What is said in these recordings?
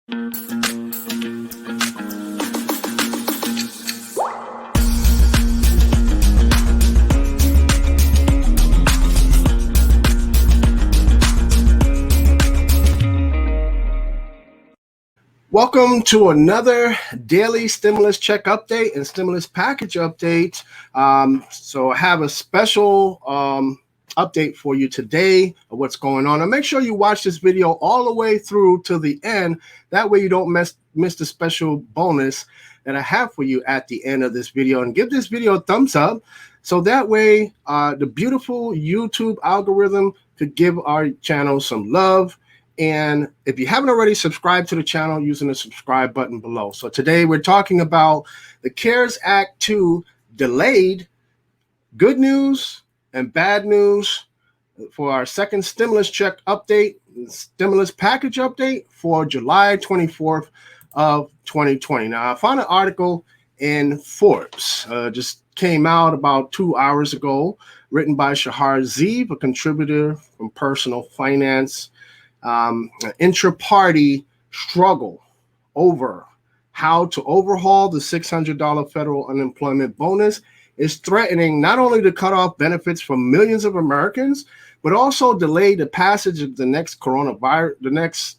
Welcome to another daily stimulus check update and stimulus package update. So I have a special update for you today of what's going on. And make sure you watch this video all the way through to the end. That way you don't miss the special bonus that I have for you at the end of this video. And give this video a thumbs up so that way the beautiful YouTube algorithm could give our channel some love. And if you haven't already subscribed to the channel, using the subscribe button below. So today we're talking about the CARES Act 2 delayed. Good news and bad news for our second stimulus check update, stimulus package update for July 24th of 2020. Now I found an article in Forbes, just came out about 2 hours ago, written by Shahar Zeev, a contributor from Personal Finance. Intra-party struggle over how to overhaul the $600 federal unemployment bonus is threatening not only to cut off benefits from millions of Americans, but also delay the passage of the next coronavirus, the next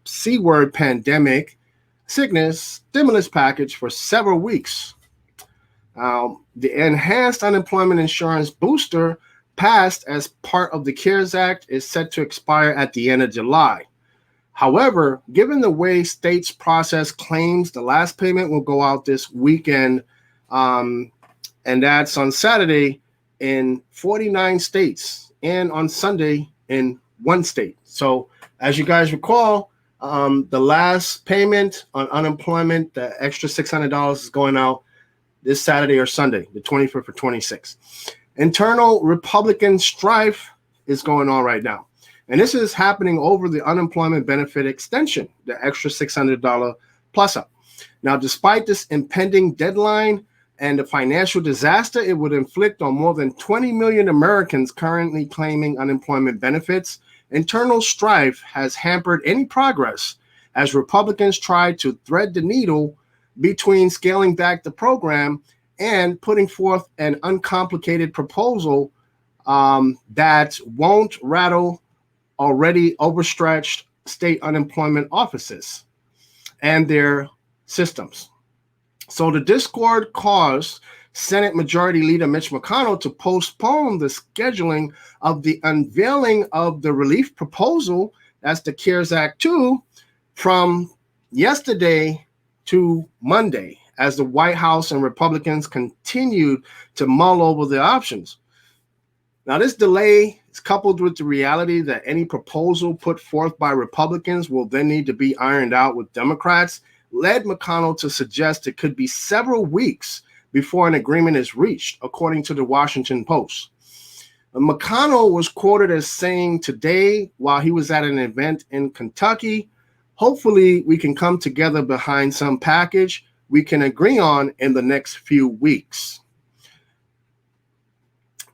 C-word pandemic sickness stimulus package for several weeks. The enhanced unemployment insurance booster passed as part of the CARES Act is set to expire at the end of July. However, given the way states process claims, the last payment will go out this weekend, and that's on Saturday in 49 states and on Sunday in 1 state. So as you guys recall, the last payment on unemployment, the extra $600 is going out this Saturday or Sunday, the 25th or 26th. Internal Republican strife is going on right now. And this is happening over the unemployment benefit extension, the extra $600 plus up. Now, despite this impending deadline and the financial disaster it would inflict on more than 20 million Americans currently claiming unemployment benefits, internal strife has hampered any progress as Republicans try to thread the needle between scaling back the program and putting forth an uncomplicated proposal that won't rattle already overstretched state unemployment offices and their systems. So the discord caused Senate Majority Leader Mitch McConnell to postpone the scheduling of the unveiling of the relief proposal, that's the CARES Act 2, from yesterday to Monday, as the White House and Republicans continued to mull over the options. Now, this delay is coupled with the reality that any proposal put forth by Republicans will then need to be ironed out with Democrats, led McConnell to suggest it could be several weeks before an agreement is reached, according to the Washington Post. McConnell was quoted as saying today, while he was at an event in Kentucky, "Hopefully we can come together behind some package we can agree on in the next few weeks."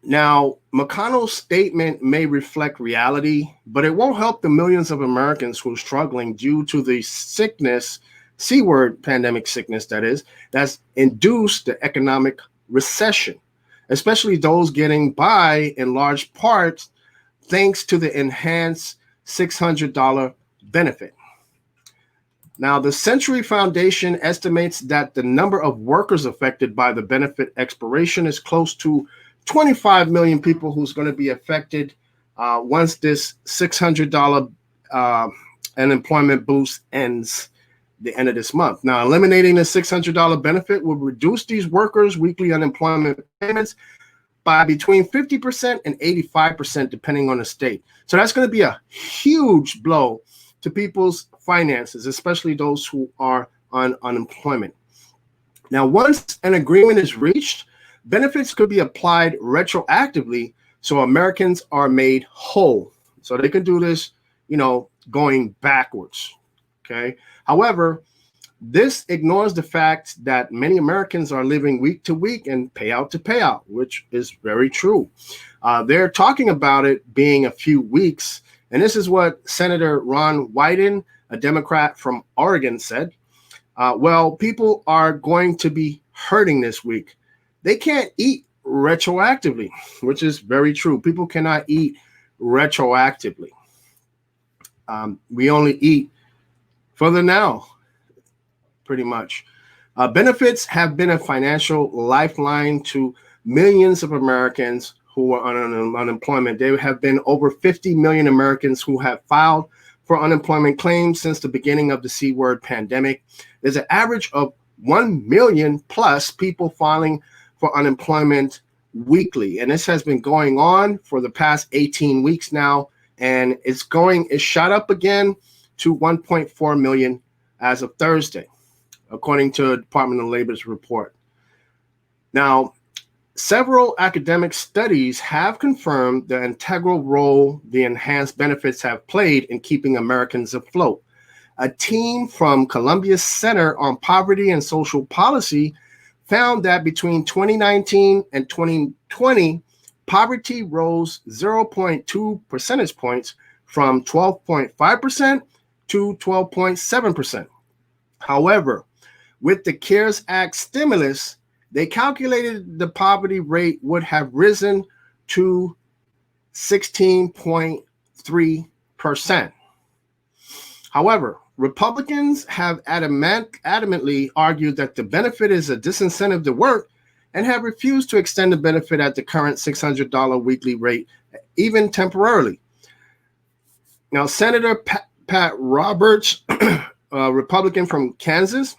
Now, McConnell's statement may reflect reality, but it won't help the millions of Americans who are struggling due to the sickness, C-word pandemic sickness, that's induced the economic recession, especially those getting by in large part thanks to the enhanced $600 benefit. Now, the Century Foundation estimates that the number of workers affected by the benefit expiration is close to 25 million people who's going to be affected once this $600 unemployment boost ends the end of this month. Now, eliminating the $600 benefit will reduce these workers' weekly unemployment payments by between 50% and 85%, depending on the state. So that's going to be a huge blow to people's finances, especially those who are on unemployment. Now, once an agreement is reached, benefits could be applied retroactively so Americans are made whole. So they can do this, going backwards, okay? However, this ignores the fact that many Americans are living week to week and payout to payout, which is very true. They're talking about it being a few weeks, and this is what Senator Ron Wyden, a Democrat from Oregon, said, well, people are going to be hurting this week. They can't eat retroactively, which is very true. People cannot eat retroactively. We only eat for the now, pretty much. Benefits have been a financial lifeline to millions of Americans who are on unemployment. There have been over 50 million Americans who have filed for unemployment claims since the beginning of the C-word pandemic. There's an average of 1 million plus people filing for unemployment weekly. And this has been going on for the past 18 weeks now. And it shot up again to 1.4 million as of Thursday, according to Department of Labor's report. Now, several academic studies have confirmed the integral role the enhanced benefits have played in keeping Americans afloat. A team from Columbia Center on Poverty and Social Policy found that between 2019 and 2020, poverty rose 0.2 percentage points from 12.5% to 12.7%. However, with the CARES Act stimulus, they calculated the poverty rate would have risen to 16.3%. However, Republicans have adamantly argued that the benefit is a disincentive to work and have refused to extend the benefit at the current $600 weekly rate, even temporarily. Now, Senator Pat Roberts, a Republican from Kansas,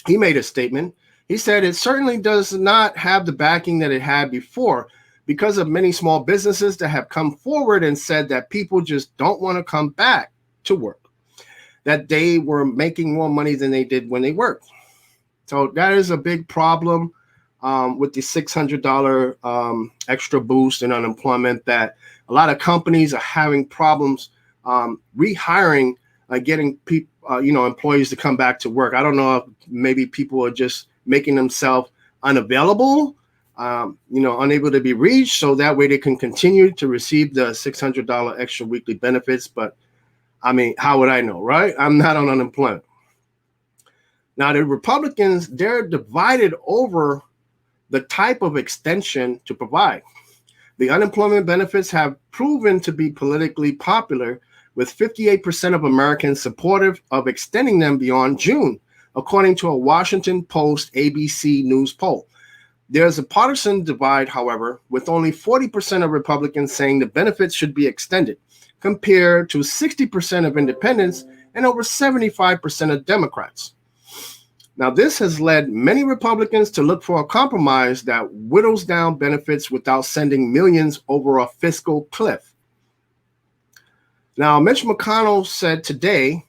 he made a statement. He said it certainly does not have the backing that it had before because of many small businesses that have come forward and said that people just don't want to come back to work, that they were making more money than they did when they worked. So that is a big problem with the $600 extra boost in unemployment, that a lot of companies are having problems rehiring, getting people, employees to come back to work. I don't know if maybe people are just making themselves unavailable, unable to be reached, so that way they can continue to receive the $600 extra weekly benefits. But I mean, how would I know, right? I'm not on unemployment. Now, the Republicans, they're divided over the type of extension to provide. The unemployment benefits have proven to be politically popular, with 58% of Americans supportive of extending them beyond June, according to a Washington Post ABC News poll. There's a partisan divide, however, with only 40% of Republicans saying the benefits should be extended, compared to 60% of independents and over 75% of Democrats. Now, this has led many Republicans to look for a compromise that whittles down benefits without sending millions over a fiscal cliff. Now, Mitch McConnell said today,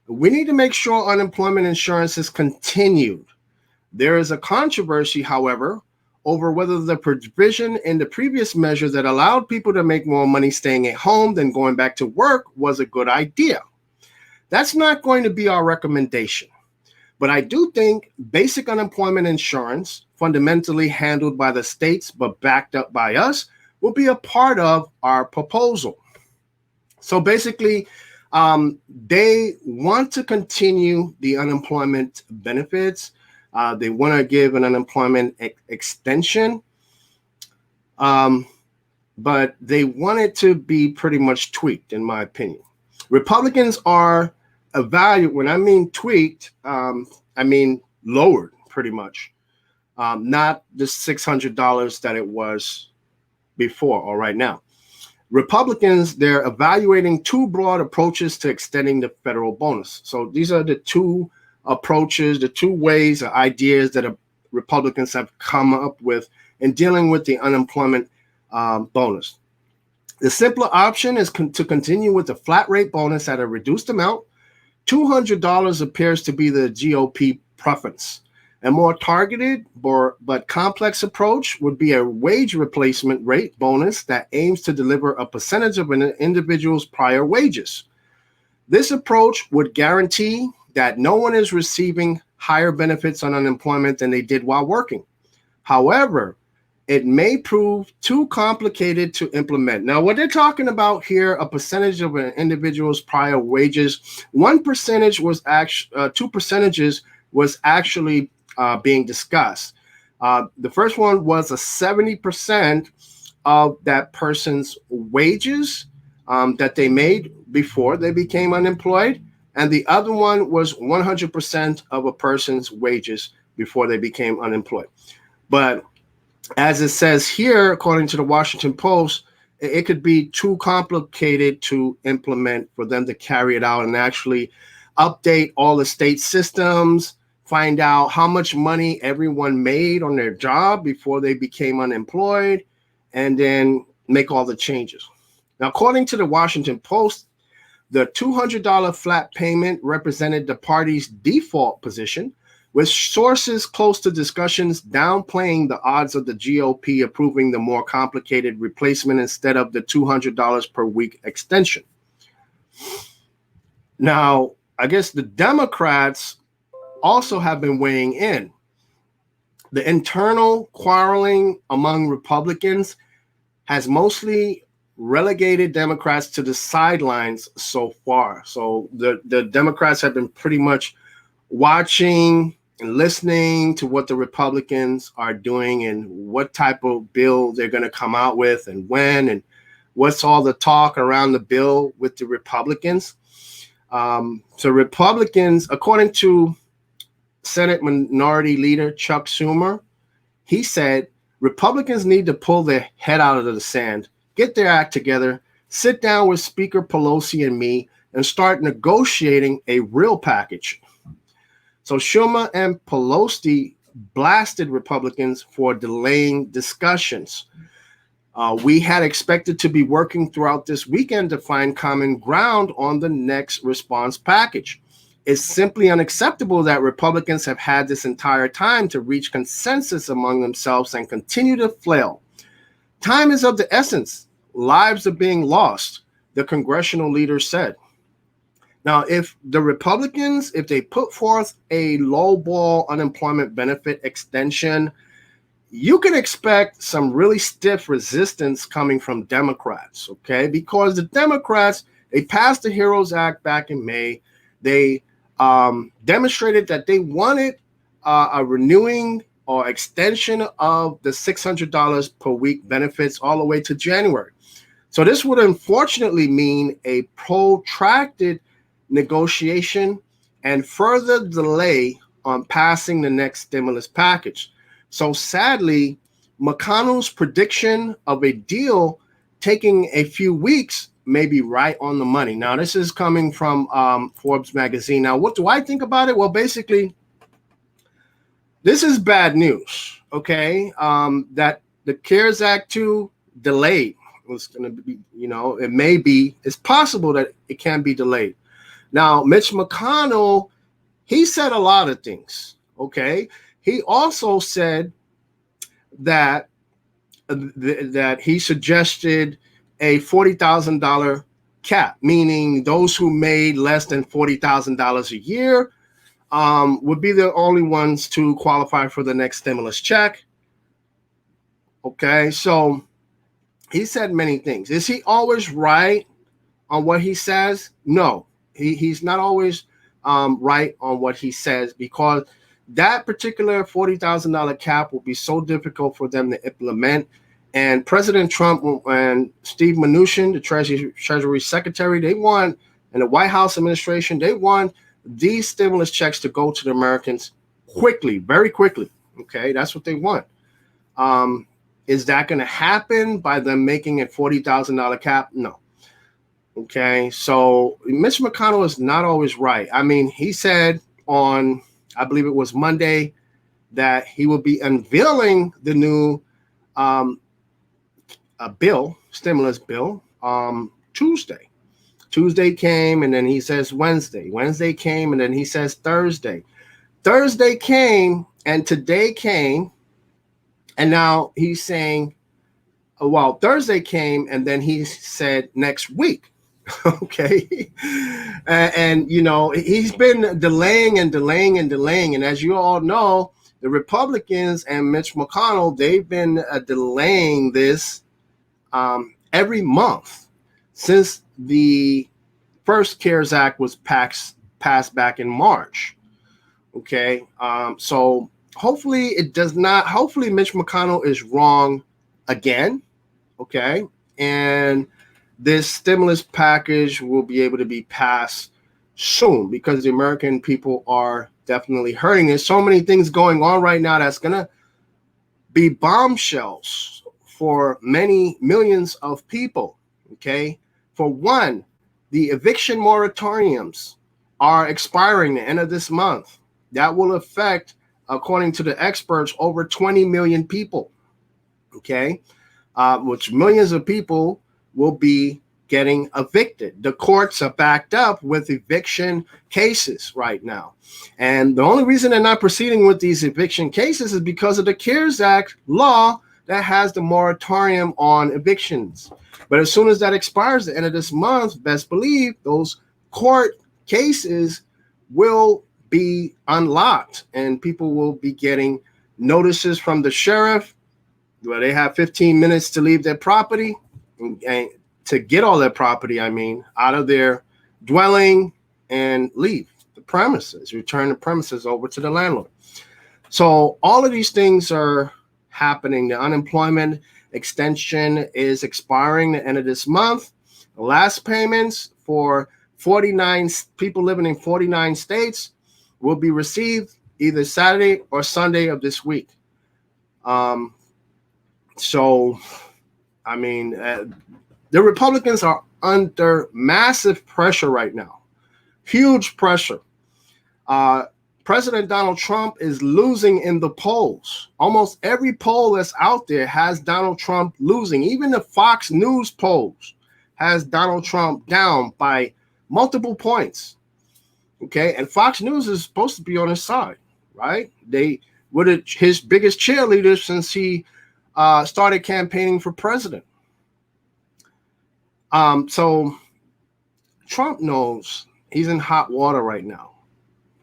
we need to make sure unemployment insurance is continued. There is a controversy, however, over whether the provision in the previous measure that allowed people to make more money staying at home than going back to work was a good idea. That's not going to be our recommendation. But I do think basic unemployment insurance, fundamentally handled by the states but backed up by us, will be a part of our proposal. So basically, they want to continue the unemployment benefits. They want to give an unemployment extension, but they want it to be pretty much tweaked, in my opinion. Republicans are when I mean tweaked, I mean lowered pretty much, not the $600 that it was before or right now. Republicans, they're evaluating two broad approaches to extending the federal bonus. So these are the two approaches, the two ways or ideas that Republicans have come up with in dealing with the unemployment bonus. The simpler option is to continue with the flat rate bonus at a reduced amount. $200 appears to be the GOP preference. A more targeted but complex approach would be a wage replacement rate bonus that aims to deliver a percentage of an individual's prior wages. This approach would guarantee that no one is receiving higher benefits on unemployment than they did while working. However, it may prove too complicated to implement. Now, what they're talking about here, a percentage of an individual's prior wages, 1% was actually, 2% was actually being discussed. The first one was a 70% of that person's wages that they made before they became unemployed. And the other one was 100% of a person's wages before they became unemployed. But as it says here, according to the Washington Post, it could be too complicated to implement for them to carry it out and actually update all the state systems, find out how much money everyone made on their job before they became unemployed, and then make all the changes. Now, according to the Washington Post, the $200 flat payment represented the party's default position, with sources close to discussions downplaying the odds of the GOP approving the more complicated replacement instead of the $200 per week extension. Now, I guess the Democrats also have been weighing in. The internal quarreling among Republicans has mostly relegated Democrats to the sidelines so far. So the Democrats have been pretty much watching and listening to what the Republicans are doing and what type of bill they're going to come out with and when, and what's all the talk around the bill with the Republicans. So Republicans, according to Senate Minority Leader Chuck Schumer, he said Republicans need to pull their head out of the sand, get their act together, sit down with Speaker Pelosi and me, and start negotiating a real package. So Schumer and Pelosi blasted Republicans for delaying discussions. We had expected to be working throughout this weekend to find common ground on the next response package. It's simply unacceptable that Republicans have had this entire time to reach consensus among themselves and continue to flail. Time is of the essence. Lives are being lost, the congressional leader said. Now, if the Republicans, if they put forth a lowball unemployment benefit extension, you can expect some really stiff resistance coming from Democrats, okay? Because the Democrats, they passed the HEROES Act back in May. They demonstrated that they wanted a renewing or extension of the $600 per week benefits all the way to January. So this would unfortunately mean a protracted negotiation and further delay on passing the next stimulus package. So sadly, McConnell's prediction of a deal taking a few weeks may be right on the money. Now, this is coming from Forbes magazine. Now, what do I think about it? Well, basically, this is bad news, okay? That the CARES Act 2 delayed. It's going to be, it's possible that it can be delayed. Now, Mitch McConnell, he said a lot of things, okay? He also said that he suggested a $40,000 cap, meaning those who made less than $40,000 a year would be the only ones to qualify for the next stimulus check. Okay, so he said many things. Is he always right on what he says? No. He's not always right on what he says, because that particular $40,000 cap will be so difficult for them to implement. And President Trump and Steve Mnuchin, the Treasury Secretary, and the White House administration, they want these stimulus checks to go to the Americans quickly, very quickly. Okay, that's what they want. Is that going to happen by them making a $40,000 cap? No. Okay, so Mitch McConnell is not always right. I mean, he said on, I believe it was Monday, that he will be unveiling the new stimulus bill, Tuesday. Tuesday came, and then he says Wednesday. Wednesday came, and then he says Thursday. Thursday came, and today came, and now he's saying, well, Thursday came, and then he said next week. Okay. And he's been delaying. And as you all know, the Republicans and Mitch McConnell, they've been delaying this every month since the first CARES Act was passed back in March. Okay, so hopefully it does not. Hopefully Mitch McConnell is wrong again. Okay, and this stimulus package will be able to be passed soon because the American people are definitely hurting. There's so many things going on right now that's gonna be bombshells for many millions of people. Okay, for one, the eviction moratoriums are expiring the end of this month. That will affect, according to the experts, over 20 million people. Okay, which millions of people will be getting evicted. The courts are backed up with eviction cases right now. And the only reason they're not proceeding with these eviction cases is because of the CARES Act law that has the moratorium on evictions. But as soon as that expires at the end of this month, best believe those court cases will be unlocked and people will be getting notices from the sheriff where they have 15 minutes to leave their property and to get all their property, out of their dwelling and leave the premises, return the premises over to the landlord. So all of these things are happening. The unemployment extension is expiring the end of this month. The last payments for 49 people living in 49 states will be received either Saturday or Sunday of this week. The Republicans are under massive pressure right now, huge pressure. President Donald Trump is losing in the polls. Almost every poll that's out there has Donald Trump losing. Even the Fox News polls has Donald Trump down by multiple points. Okay, and Fox News is supposed to be on his side, right? They were his biggest cheerleaders since he started campaigning for president. So Trump knows he's in hot water right now.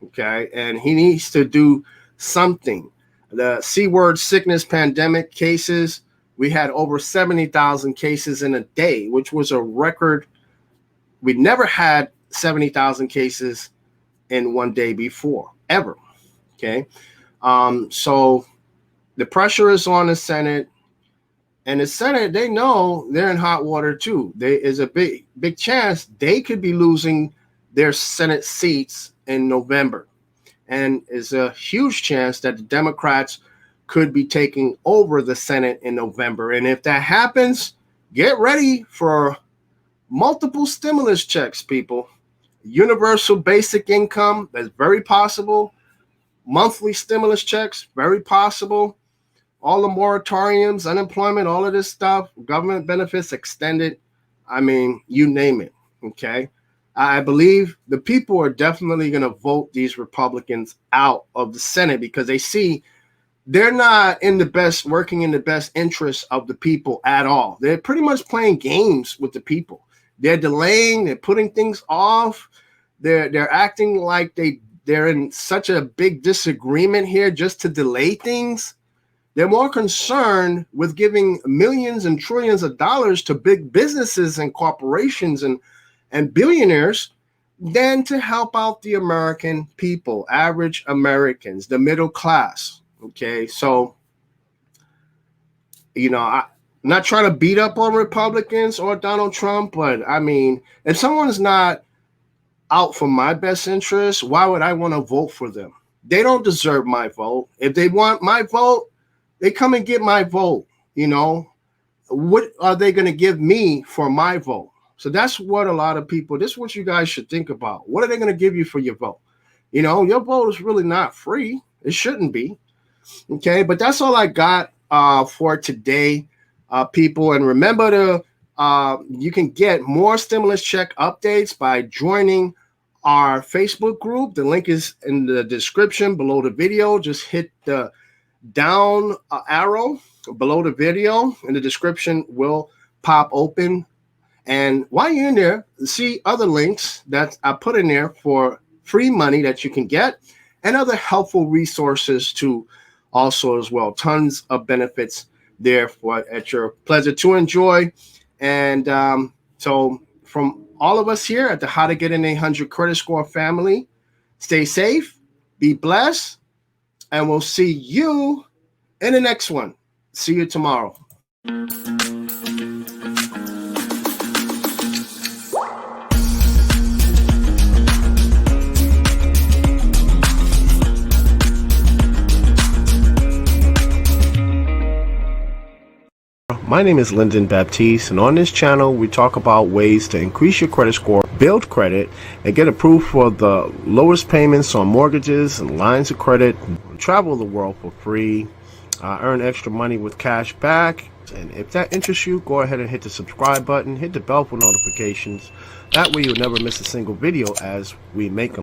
Okay, and he needs to do something. The C-word sickness pandemic cases, we had over 70,000 cases in a day, which was a record. We never had 70,000 cases in one day before, ever. Okay, so the pressure is on the Senate. And the Senate, they know they're in hot water too. There is a big chance they could be losing their Senate seats in November. And is a huge chance that the Democrats could be taking over the Senate in November. And if that happens, get ready for multiple stimulus checks, people. Universal basic income, that's very possible. Monthly stimulus checks, very possible. All the moratoriums, unemployment, all of this stuff, government benefits extended. You name it. Okay. I believe the people are definitely going to vote these Republicans out of the Senate because they see they're not working in the best interest of the people at all. They're pretty much playing games with the people. They're delaying, they're putting things off. They're acting like they're in such a big disagreement here just to delay things. They're more concerned with giving millions and trillions of dollars to big businesses and corporations and billionaires than to help out the American people, average Americans, the middle class. Okay, so, I'm not trying to beat up on Republicans or Donald Trump, but if someone's not out for my best interest, why would I want to vote for them? They don't deserve my vote. If they want my vote, they come and get my vote. What are they going to give me for my vote? So that's what a lot of people, this is what you guys should think about. What are they going to give you for your vote? Your vote is really not free. It shouldn't be. Okay, but that's all I got for today, people. And remember you can get more stimulus check updates by joining our Facebook group. The link is in the description below the video. Just hit the down arrow below the video and the description will pop open. And while you're in there, see other links that I put in there for free money that you can get and other helpful resources to also as well. Tons of benefits there for at your pleasure to enjoy. And so from all of us here at the How to Get an 800 Credit Score family, stay safe, be blessed, and we'll see you in the next one. See you tomorrow. My name is Lyndon Baptiste, and on this channel we talk about ways to increase your credit score, build credit, and get approved for the lowest payments on mortgages and lines of credit, travel the world for free, earn extra money with cash back. And if that interests you, go ahead and hit the subscribe button, hit the bell for notifications. That way you'll never miss a single video as we make them.